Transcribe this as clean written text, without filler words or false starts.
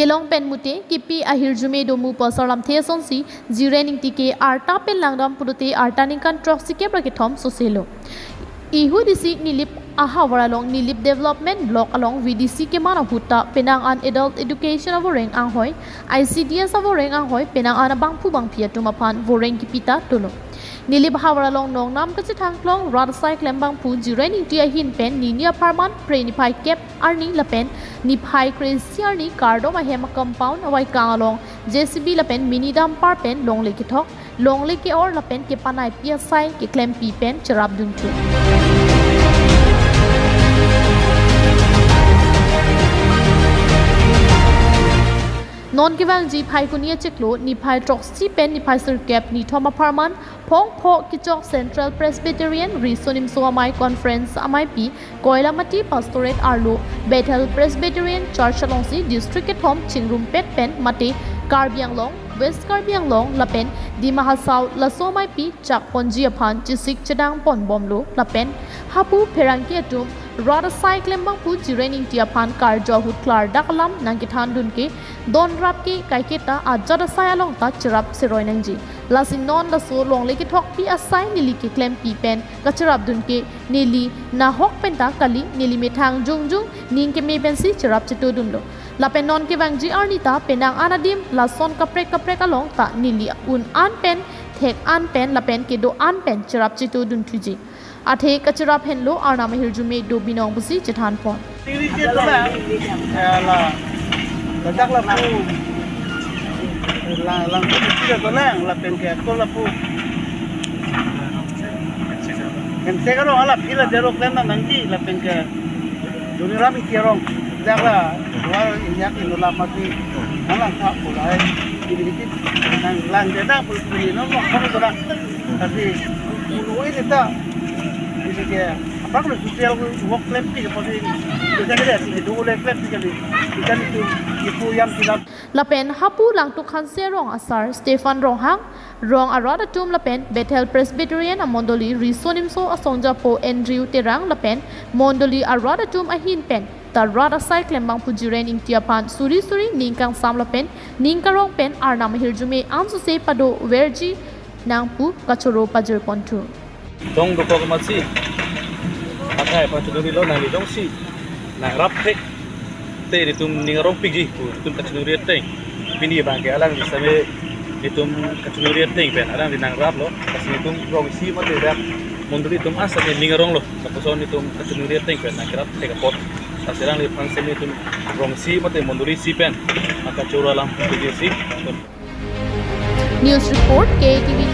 Kelong pen mute kipi ahir jume domu pasalam theson si Jiren Engti ke arta pen langdam purute arta ningkan troxi ke braketom soselo. Ihu disi nilip ahawara long nilip development block along VDC ke mana huta penang an adult education avoreng anghoy ICDS avoreng anghoy penang an abangphu bangphia tumapan voreng kipita tolo. Nilip hawara long nong nam kasi thangklong radasai klembang pu Jiren Engti ahin pen ninia parman pre nipai kep arni lapen nipai crazy arni kardo mahema compound awai kangalong JCB lapen mini dampar pen long leki thok long leki or lapen ke panai PSI ke klem pi pen cherap duntu. Non givang ji phai kunia cheklo ni phai troxy pen ni phai sir cap ni thoma parman phong pho kichok Central Presbyterian Resonim Soamai Conference amai pi Koilamati Pastorate Arlo Bethel Presbyterian Church alongsi district at home chingrum pet pen mate Karbiang Long West Karbiang Long lapen di Mahasau lasomai pi chak ponji aphan chisik chedang pon bomlo lapen hapu pherangki atum Rada cycling bang pu Jiren Engti aphan karjo hut klar dakalam nangkithan dunke don rap ki kaiketa ajada sayalong ta cherap seroi nangji lasin non la so long leki thok pi asai nili ki klem pi pen kacharap dunke nili na hok penta kali nili methang jungjung ning ke me pen si cherap chitu dunlo lapen non ke bang ji arnita penang anadim la son kaprek along ta nili un an pen thek an pen lapen ke do an pen cherap chitu dun thuji Athe kachara phenlo arna mahir jume do binong busi chethan pon Ledak la pu lang tu tidak tolang la pen ke ko la pu kan se karo ala pila dero klena nangji la pen ke duni rami kierong dak la war inyak ino la mati ala ka ulai ini nang lang deda pul ni no mo ko to tapi ulu ini ta ini ke apa kalau sosial work claim ni ke poli kita ada di dua claim sekali kita itu ibu yang tidak lapen hapu Langtuk Hanse Rong asar Stefan Rong hang Rong arada tum lapen Bethel Presbyterian amondoli Resonim so asongja po Andrew terang lapen mondoli arada tum ahin pen ta rada cycle bang pu Jiren Engti aphan suri ningkang sam lapen ningkarong pen arna mahir jume ansu se pado verji nangpu kachoro pajer pontu dong do ko masi akai pa tuduri lo nang dong si na rap tek te ditum ningarong pigi tum kachuri teng pini bangke alang sabe ditum kachuri teng pen alang dinang rap lo kasi ditum rong si mate rap munduri tum asa ningarong lo kapuson ditum kachuri teng pen na krap te kapot aserang li pang semi tum rong si mate munduri si pen maka chura lam pigi si News report KTV